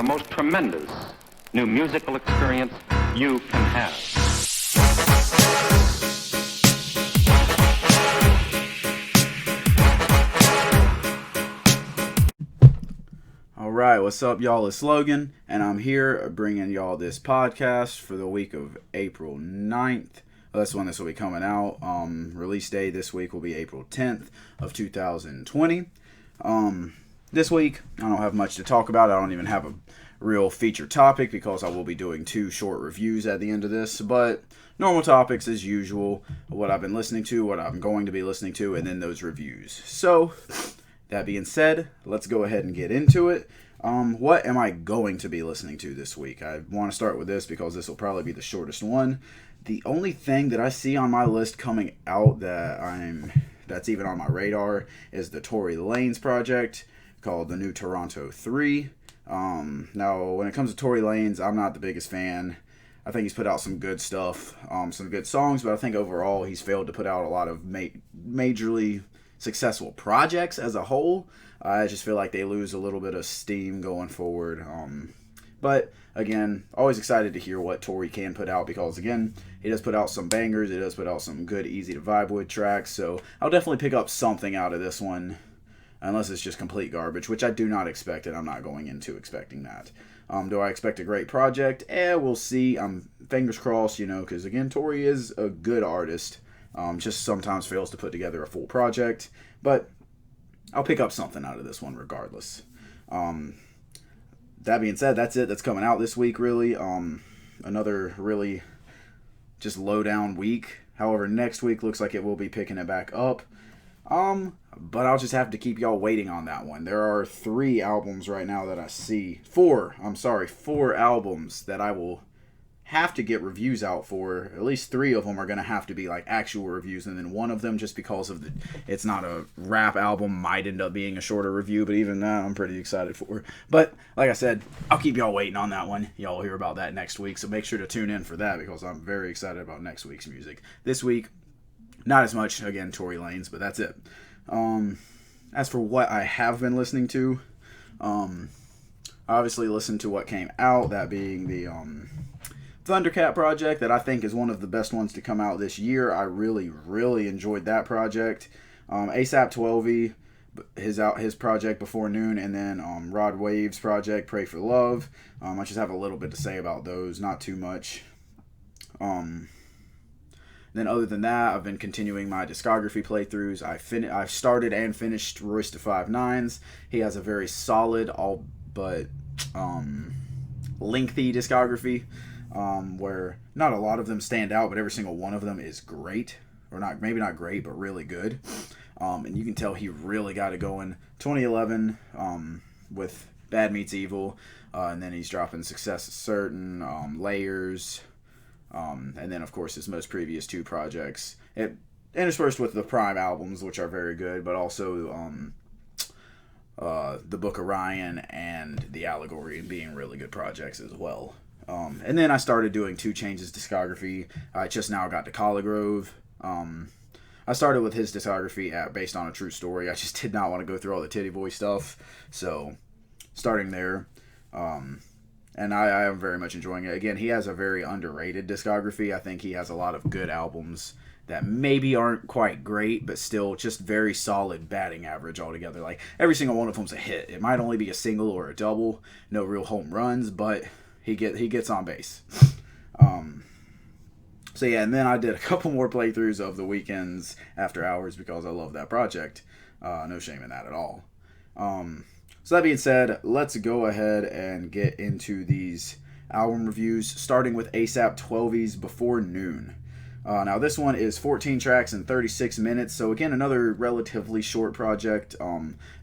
the most tremendous new musical experience you can have. Alright, what's up, y'all? It's Logan, and I'm here bringing y'all this podcast for the week of April 9th. That's when this will be coming out. Release day this week will be April 10th of 2020. This week, I don't have much to talk about. I don't even have a real feature topic because I will be doing 2 short reviews at the end of this. But normal topics as usual, what I've been listening to, what I'm going to be listening to, and then those reviews. So, that being said, let's go ahead and get into it. What am I going to be listening to this week? I want to start with this because this will probably be the shortest one. The only thing that I see on my list coming out that's even on my radar is the Tory Lanez project called The New Toronto 3. Now, when it comes to Tory Lanez, I'm not the biggest fan. I think he's put out some good stuff, some good songs, but I think overall he's failed to put out a lot of majorly successful projects as a whole. I just feel like they lose a little bit of steam going forward. But again, always excited to hear what Tory can put out because again, he does put out some bangers. He does put out some good, easy to vibe with tracks. So I'll definitely pick up something out of this one, unless it's just complete garbage, which I do not expect, and I'm not going into expecting that. Do I expect a great project? We'll see. Fingers crossed, because again, Tory is a good artist. Just sometimes fails to put together a full project, but I'll pick up something out of this one regardless. That being said, that's it. That's coming out this week, really. Another really just low down week. However, next week looks like it will be picking it back up. But I'll just have to keep y'all waiting on that one. There are 3 albums right now that I see. 4 albums that I will have to get reviews out for. At least 3 of them are going to have to be like actual reviews, and then one of them, just because of it's not a rap album, might end up being a shorter review, but even that I'm pretty excited for. But like I said, I'll keep y'all waiting on that one. Y'all will hear about that next week, so make sure to tune in for that because I'm very excited about next week's music. This week, not as much, again, Tory Lanez, but that's it. As for what I have been listening to, obviously listened to what came out, that being the Thundercat project that I think is one of the best ones to come out this year. I really, really enjoyed that project. ASAP 12e, his project Before Noon, and then Rod Wave's project Pray for Love. I just have a little bit to say about those, not too much. Then other than that, I've been continuing my discography playthroughs. I've started and finished Royce da 5'9's. He has a very solid, all but lengthy discography. Where not a lot of them stand out, but every single one of them is great, or not, maybe not great, but really good. And you can tell he really got it going. 2011, with Bad Meets Evil, and then he's dropping Success is Certain, Layers, and then of course his most previous 2 projects, interspersed with the Prime albums, which are very good, but also the Book of Ryan and The Allegory being really good projects as well. And then I started doing 2 Chainz' discography. I just now got to Colligrove. I started with his discography based on a true story. I just did not want to go through all the Titty Boy stuff. So, starting there. And I am very much enjoying it. Again, he has a very underrated discography. I think he has a lot of good albums that maybe aren't quite great, but still just very solid batting average altogether. Like, every single one of them's a hit. It might only be a single or a double. No real home runs, but he gets on base. So yeah, and then I did a couple more playthroughs of The Weeknd's After Hours because I love that project. No shame in that at all. So that being said, let's go ahead and get into these album reviews, starting with ASAP 12e's Before Noon. Now this one is 14 tracks and 36 minutes, so again, another relatively short project.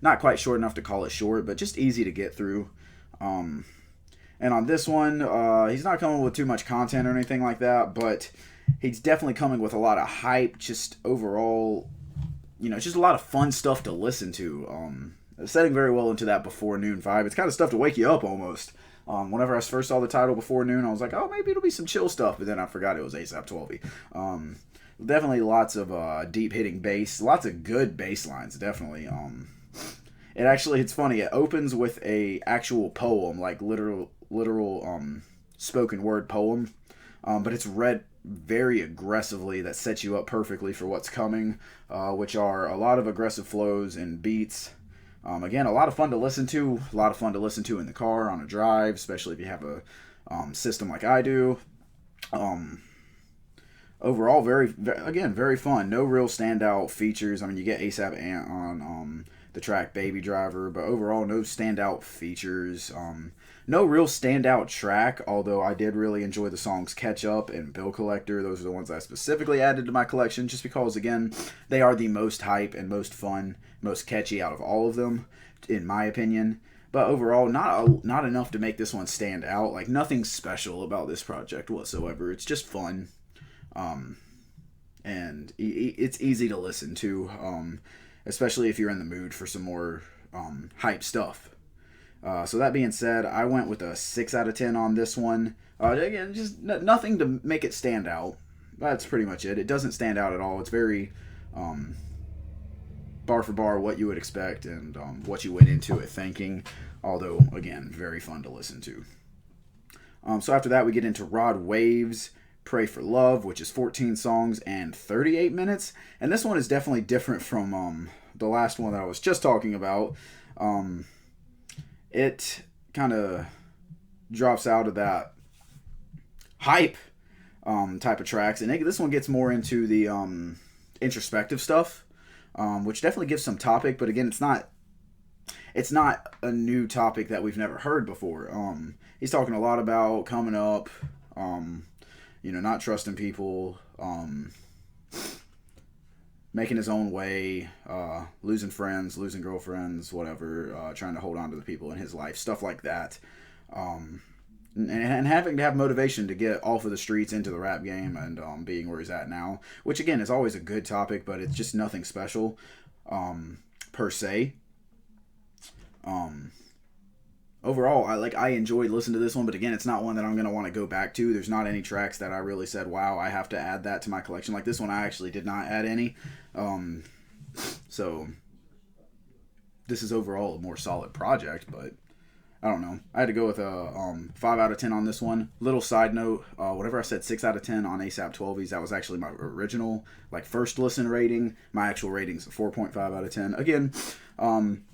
Not quite short enough to call it short, but just easy to get through. And on this one, he's not coming with too much content or anything like that, but he's definitely coming with a lot of hype, just overall, just a lot of fun stuff to listen to. Setting very well into that Before Noon vibe. It's kind of stuff to wake you up almost. Whenever I first saw the title Before Noon, I was like, oh, maybe it'll be some chill stuff, but then I forgot it was ASAP 12e. Definitely lots of deep hitting bass, lots of good bass lines, definitely. it's funny. It opens with a actual poem, like literal spoken word poem, but it's read very aggressively. That sets you up perfectly for what's coming, which are a lot of aggressive flows and beats. Again, a lot of fun to listen to. A lot of fun to listen to in the car on a drive, especially if you have a system like I do. Overall, very fun. No real standout features. I mean, you get ASAP Ant on the track Baby Driver, but overall, no standout features. No real standout track, although I did really enjoy the songs Catch Up and Bill Collector. Those are the ones I specifically added to my collection just because, again, they are the most hype and most fun, most catchy out of all of them, in my opinion. But overall, not enough to make this one stand out. Like, nothing special about this project whatsoever. It's just fun. And it's easy to listen to, especially if you're in the mood for some more hype stuff. So that being said, I went with a 6 out of 10 on this one. Again, just nothing to make it stand out. That's pretty much it. It doesn't stand out at all. It's very bar for bar what you would expect and what you went into it thinking. Although, again, very fun to listen to. So after that, we get into Rod Wave's Pray for Love, which is 14 songs and 38 minutes. And this one is definitely different from the last one that I was just talking about. It kind of drops out of that hype type of tracks. And this one gets more into the introspective stuff, which definitely gives some topic. But again, it's not a new topic that we've never heard before. He's talking a lot about coming up, not trusting people, making his own way, losing friends, losing girlfriends, whatever, trying to hold on to the people in his life, stuff like that. And having to have motivation to get off of the streets into the rap game and being where he's at now, which again is always a good topic, but it's just nothing special per se. Overall, I enjoyed listening to this one, but again, it's not one that I'm going to want to go back to. There's not any tracks that I really said, wow, I have to add that to my collection. Like this one, I actually did not add any. So this is overall a more solid project, but I don't know. I had to go with a 5 out of 10 on this one. Little side note, whatever I said 6 out of 10 on ASAP 12s, that was actually my original, first listen rating. My actual rating's a 4.5 out of 10. Again,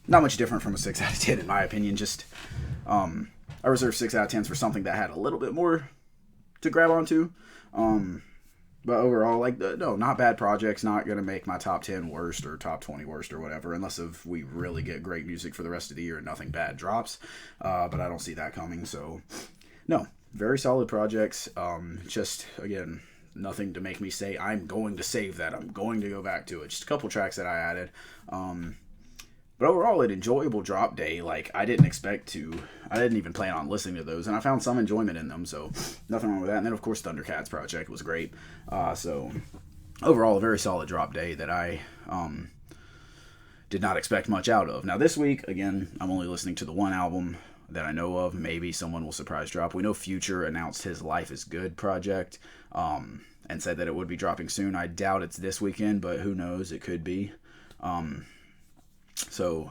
not much different from a 6 out of 10 in my opinion. Just, I reserved 6 out of 10s for something that had a little bit more to grab onto. But overall, no, not bad projects. Not going to make my top 10 worst or top 20 worst or whatever, unless if we really get great music for the rest of the year and nothing bad drops. But I don't see that coming. So, no, very solid projects. Just, again, nothing to make me say, I'm going to save that. I'm going to go back to it. Just a couple tracks that I added. But overall, an enjoyable drop day. I didn't even plan on listening to those, and I found some enjoyment in them, so nothing wrong with that. And then, of course, Thundercats project was great. So overall, a very solid drop day that I did not expect much out of. Now, this week, again, I'm only listening to the one album that I know of. Maybe someone will surprise drop. We know Future announced his Life is Good project and said that it would be dropping soon. I doubt it's this weekend, but who knows? It could be. So,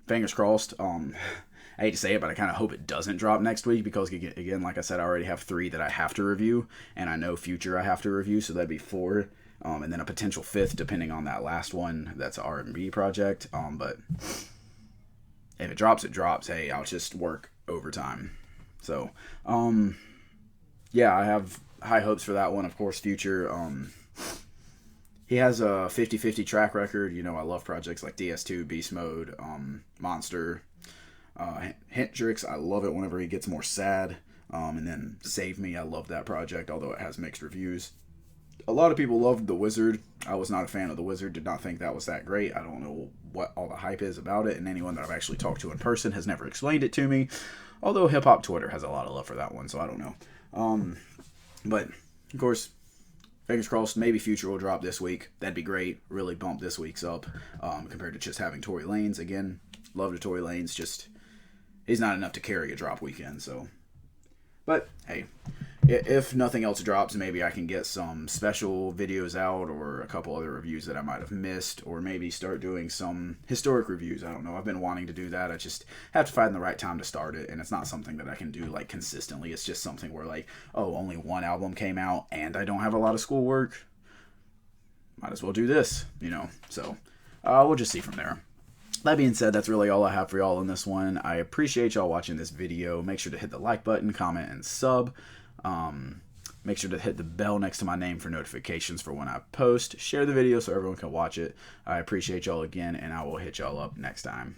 fingers crossed. I hate to say it, but I kind of hope it doesn't drop next week because, again, like I said, I already have 3 that I have to review, and I know Future I have to review, so that'd be 4, and then a potential 5th depending on that last one. That's an R&B project, but if it drops, it drops. Hey, I'll just work overtime. So, yeah, I have high hopes for that one. Of course, Future, he has a 50-50 track record. I love projects like DS2, Beast Mode, Monster, Hendrix. I love it whenever he gets more sad. And then Save Me, I love that project, although it has mixed reviews. A lot of people loved The Wizard. I was not a fan of The Wizard, did not think that was that great. I don't know what all the hype is about it, and anyone that I've actually talked to in person has never explained it to me. Although Hip Hop Twitter has a lot of love for that one, so I don't know. But, of course, fingers crossed, maybe Future will drop this week. That'd be great. Really bump this week's up compared to just having Tory Lanez. Again, love to Tory Lanez. Just, he's not enough to carry a drop weekend. So, but hey, if nothing else drops, maybe I can get some special videos out or a couple other reviews that I might have missed, or maybe start doing some historic reviews. I don't know. I've been wanting to do that. I just have to find the right time to start it, and it's not something that I can do like consistently. It's just something where like, oh, only one album came out and I don't have a lot of schoolwork. Might as well do this, you know. So we'll just see from there. That being said, that's really all I have for y'all in this one. I appreciate y'all watching this video. Make sure to hit the like button, comment, and sub. Make sure to hit the bell next to my name for notifications for when I post. Share the video so everyone can watch it. I appreciate y'all again, and I will hit y'all up next time.